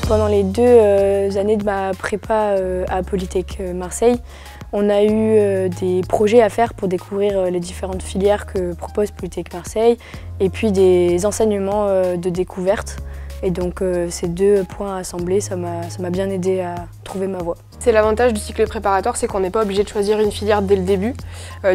Pendant les 2 années de ma prépa à Polytech Marseille, on a eu des projets à faire pour découvrir les différentes filières que propose Polytech Marseille et puis des enseignements de découverte. Et donc ces 2 points assemblés, ça m'a bien aidé à trouver ma voie. C'est l'avantage du cycle préparatoire, c'est qu'on n'est pas obligé de choisir une filière dès le début.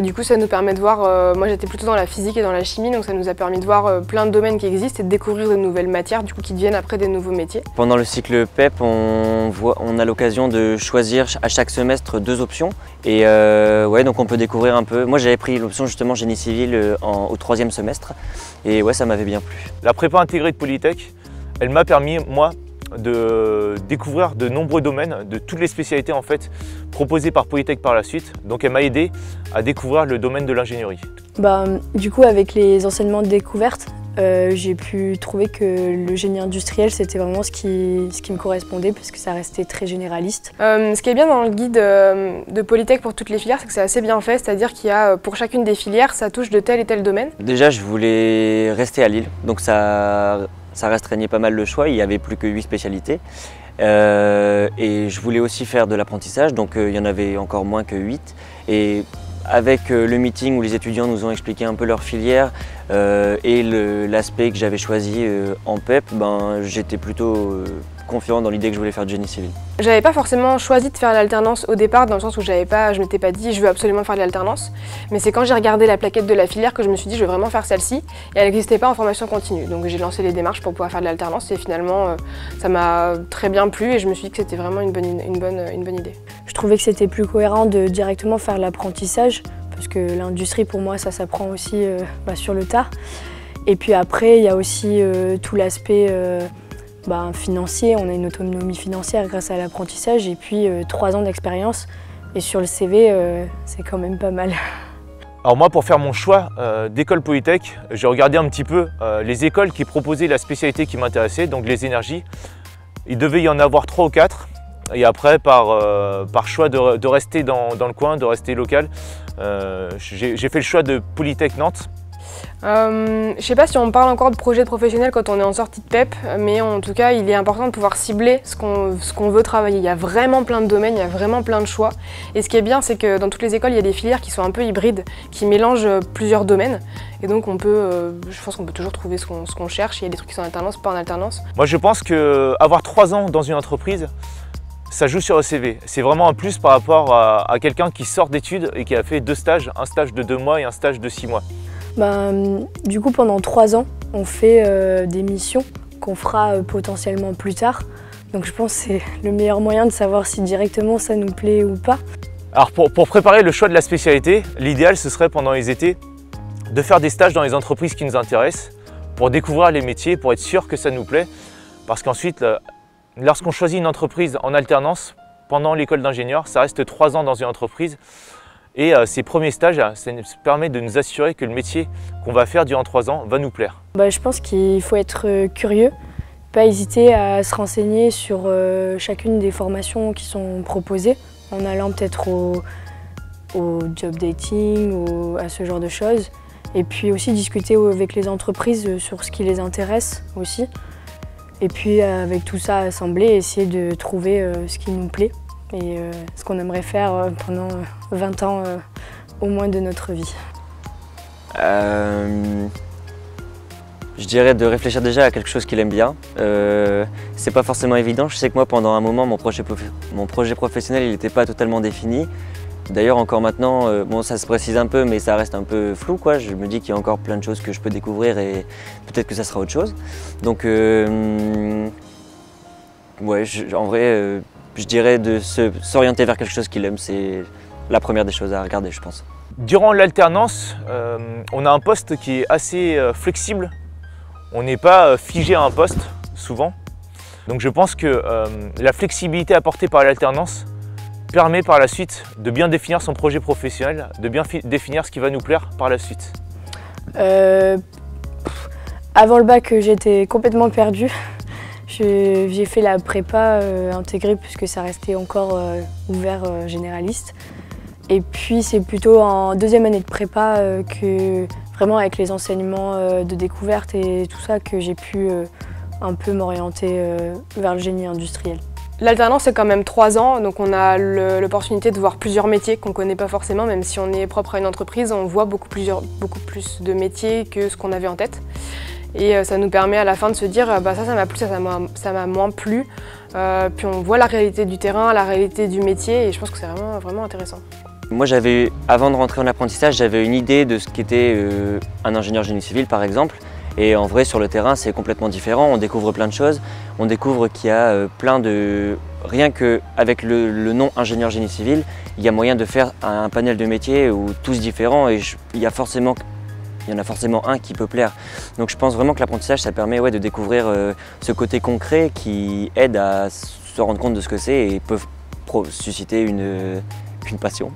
Du coup, ça nous permet de voir, moi j'étais plutôt dans la physique et dans la chimie, donc ça nous a permis de voir plein de domaines qui existent et de découvrir de nouvelles matières, du coup qui deviennent après des nouveaux métiers. Pendant le cycle PEP, on a l'occasion de choisir à chaque semestre 2 options. Et ouais, donc on peut découvrir un peu. Moi j'avais pris l'option justement génie civil au 3e semestre. Et ouais, ça m'avait bien plu. La prépa intégrée de Polytech, elle m'a permis, moi, de découvrir de nombreux domaines, de toutes les spécialités en fait proposées par Polytech par la suite. Donc elle m'a aidé à découvrir le domaine de l'ingénierie. Du coup, avec les enseignements de découverte, j'ai pu trouver que le génie industriel c'était vraiment ce qui me correspondait parce que ça restait très généraliste. Ce qui est bien dans le guide de Polytech pour toutes les filières, c'est que c'est assez bien fait, c'est-à-dire qu'il y a pour chacune des filières, ça touche de tel et tel domaine. Déjà, je voulais rester à Lille, donc ça restreignait pas mal le choix, il n'y avait plus que 8 spécialités. Et je voulais aussi faire de l'apprentissage, donc il y en avait encore moins que 8. Et avec le meeting où les étudiants nous ont expliqué un peu leur filière et l'aspect que j'avais choisi en PEP, j'étais plutôt confiant dans l'idée que je voulais faire de génie civil. J'avais pas forcément choisi de faire l'alternance au départ, dans le sens où je m'étais pas dit je veux absolument faire de l'alternance, mais c'est quand j'ai regardé la plaquette de la filière que je me suis dit je veux vraiment faire celle-ci, et elle n'existait pas en formation continue. Donc j'ai lancé les démarches pour pouvoir faire de l'alternance et finalement ça m'a très bien plu et je me suis dit que c'était vraiment une bonne idée. Je trouvais que c'était plus cohérent de directement faire l'apprentissage parce que l'industrie pour moi ça s'apprend aussi sur le tard. Et puis après il y a aussi tout l'aspect financier, on a une autonomie financière grâce à l'apprentissage et puis 3 ans d'expérience et sur le CV c'est quand même pas mal. Alors moi pour faire mon choix d'école Polytech, j'ai regardé un petit peu les écoles qui proposaient la spécialité qui m'intéressait, donc les énergies. Il devait y en avoir 3 ou 4 et après par choix de rester dans le coin, de rester local, j'ai fait le choix de Polytech Nantes. Je sais pas si on parle encore de projet professionnel quand on est en sortie de PEP, mais en tout cas il est important de pouvoir cibler ce qu'on veut travailler. Il y a vraiment plein de domaines, il y a vraiment plein de choix. Et ce qui est bien c'est que dans toutes les écoles il y a des filières qui sont un peu hybrides, qui mélangent plusieurs domaines. Et donc je pense qu'on peut toujours trouver ce qu'on cherche. Il y a des trucs qui sont en alternance, pas en alternance. Moi je pense qu'avoir 3 ans dans une entreprise, ça joue sur le CV. C'est vraiment un plus par rapport à quelqu'un qui sort d'études et qui a fait 2 stages, un stage de 2 mois et un stage de 6 mois. Du coup, pendant 3 ans, on fait des missions qu'on fera potentiellement plus tard. Donc je pense que c'est le meilleur moyen de savoir si directement ça nous plaît ou pas. Alors pour préparer le choix de la spécialité, l'idéal ce serait pendant les étés de faire des stages dans les entreprises qui nous intéressent pour découvrir les métiers, pour être sûr que ça nous plaît. Parce qu'ensuite, lorsqu'on choisit une entreprise en alternance, pendant l'école d'ingénieur, ça reste 3 ans dans une entreprise. Et ces premiers stages, ça nous permet de nous assurer que le métier qu'on va faire durant 3 ans va nous plaire. Je pense qu'il faut être curieux, pas hésiter à se renseigner sur chacune des formations qui sont proposées, en allant peut-être au job dating, à ce genre de choses. Et puis aussi discuter avec les entreprises sur ce qui les intéresse aussi. Et puis avec tout ça assemblé, essayer de trouver ce qui nous plaît. Et ce qu'on aimerait faire pendant 20 ans au moins de notre vie. Je dirais de réfléchir déjà à quelque chose qu'il aime bien. C'est pas forcément évident. Je sais que moi pendant un moment mon projet professionnel il n'était pas totalement défini. D'ailleurs encore maintenant, ça se précise un peu mais ça reste un peu flou quoi. Je me dis qu'il y a encore plein de choses que je peux découvrir et peut-être que ça sera autre chose. Donc ouais, en vrai je dirais de s'orienter vers quelque chose qu'il aime, c'est la première des choses à regarder, je pense. Durant l'alternance, on a un poste qui est assez flexible. On n'est pas figé à un poste, souvent. Donc je pense que la flexibilité apportée par l'alternance permet par la suite de bien définir son projet professionnel, de bien définir ce qui va nous plaire par la suite. Avant le bac, j'étais complètement perdue. J'ai fait la prépa intégrée puisque ça restait encore ouvert généraliste. Et puis c'est plutôt en 2e année de prépa que vraiment avec les enseignements de découverte et tout ça que j'ai pu un peu m'orienter vers le génie industriel. L'alternance, c'est quand même 3 ans, donc on a l'opportunité de voir plusieurs métiers qu'on ne connaît pas forcément, même si on est propre à une entreprise, on voit beaucoup plus de métiers que ce qu'on avait en tête. Et ça nous permet à la fin de se dire bah ça m'a plu, ça m'a moins plu. Puis on voit la réalité du terrain, la réalité du métier, et je pense que c'est vraiment intéressant. Moi, avant de rentrer en apprentissage, j'avais une idée de ce qu'était un ingénieur génie civil par exemple. Et en vrai, sur le terrain, c'est complètement différent. On découvre plein de choses. On découvre qu'il y a rien qu'avec le nom ingénieur génie civil, il y a moyen de faire un panel de métiers où tous différents et il y en a forcément un qui peut plaire. Donc je pense vraiment que l'apprentissage, ça permet de découvrir ce côté concret qui aide à se rendre compte de ce que c'est et peut susciter une passion.